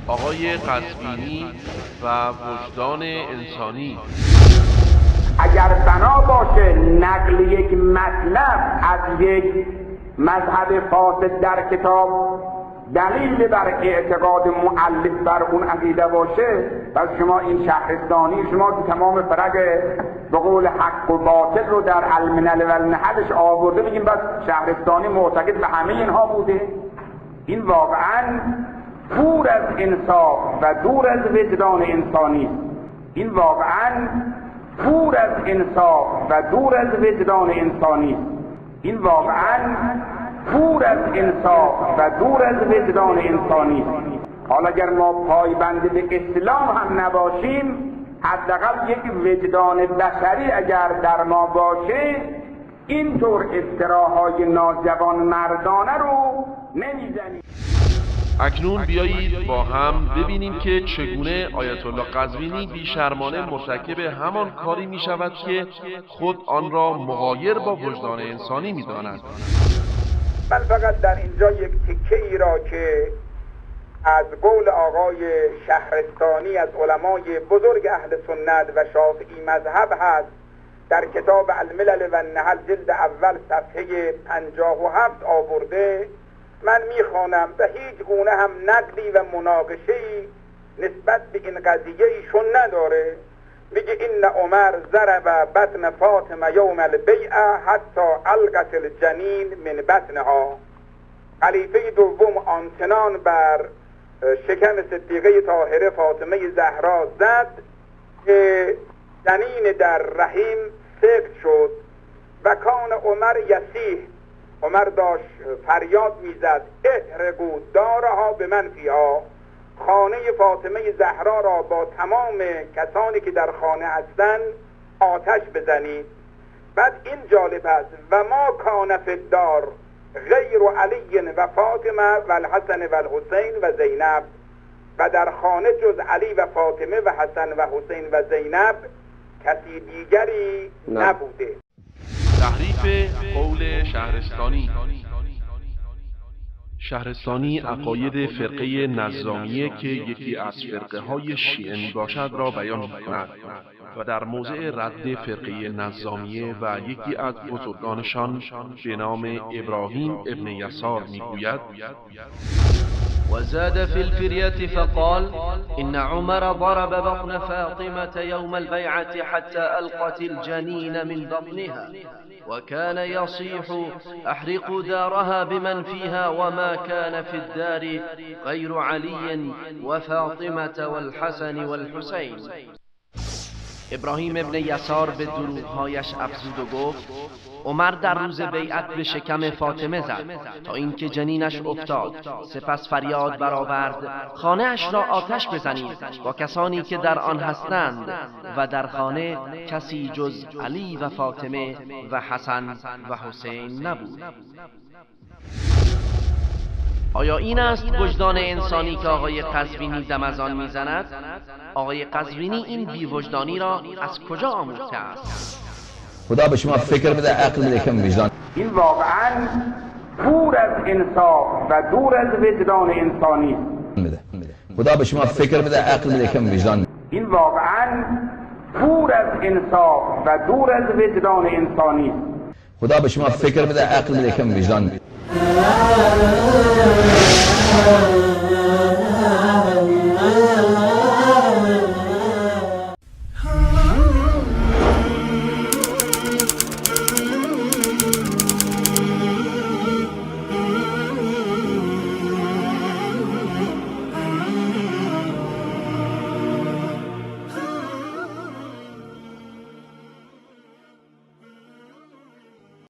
آقای قزوینی و وجدان انسانی. اگر بنا باشه نقل یک مطلب از یک مذهب فاسد در کتاب دلیل بر اعتقاد مؤلف بر اون عقیده باشه، پس شما این شهرستانی شما تو تمام فرق به قول حق و باطل رو در الملل و النحلش آورده بگیم بس شهرستانی معتقد به همه اینها بوده. این واقعا دور از انصاف و دور از وجدان انسانی. این واقعا دور از انصاف و دور از وجدان انسانی. این واقعا دور از انصاف و دور از وجدان انسانی. حالا اگر ما پایبند به اسلام هم نباشیم، حداقل یک وجدان بشری اگر در ما باشه، اینطور افتراهای ناجوان مردانه رو نمیزنیم. اکنون بیایید با هم ببینیم که چگونه آیت الله قزوینی بیشرمانه مرتکب همان کاری می شود که خود آن را مغایر با وجدان انسانی می داند. من فقط در اینجا یک تکه ای را که از قول آقای شهرستانی از علمای بزرگ اهل سنت و شافعی مذهب هست، در کتاب الملل و النحل جلد اول صفحه 57 آورده، من میخوانم و هیچ گونه هم نقدی و مناقشه‌ای نسبت به این قضیه ایشون نداره. میگه این عمر ضرب بطن فاطمه یوم البیعه حتی القت الجنین من بطنها. خلیفه دوم آنچنان بر شکم صدیقه طاهره فاطمه زهرا زد که جنین در رحم سقط شد و کان عمر یسیح، عمر داشت فریاد میزد احرقوا دارها به من فیها، خانه فاطمه زهرا را با تمام کسانی که در خانه هستند آتش بزنید. بعد این جالب است، و ما کان فی الدار غیر علی و فاطمه و الحسن و الحسین و زینب، و در خانه جز علی و فاطمه و حسن و حسین و زینب کسی دیگری نبوده. تحریف قول شهرستانی. شهرستانی عقاید فرقه نظامیه که یکی از فرقه های شیعه می باشد را بیان می کند و در موضع رد فرقه نظامیه و یکی از بزرگانشان به نام ابراهیم ابن یسار می گوید: وزاد في الفرية فقال إن عمر ضرب بطن فاطمة يوم البيعة حتى ألقت الجنين من بطنها، وكان يصيح أحرقوا دارها بمن فيها وما كان في الدار غير علي وفاطمة والحسن والحسين. ابراهیم ابن یسار به دروغهایش افزود و گفت عمر در روز بیعت به شکم فاطمه زد تا اینکه جنینش افتاد، سپس فریاد برآورد خانه اش را آتش بزنید با کسانی که در آن هستند، و در خانه کسی جز علی و فاطمه و حسن و حسین نبود. آیا این است وجدان انسانی که آقای قزوینی دم از آن میزند؟ آقای قزوینی این بی‌وجدانی را از کجا آموخته است؟ خدا به شما فکر بده، عقل بده، کم وجدان. این واقعا دور از انصاف و دور از وجدان انسانی. خدا به شما فکر بده، عقل بده، کم وجدان. این واقعا دور از انصاف و دور از وجدان انسانی. خدا به شما فکر بده، عقل بده، کم وجدان.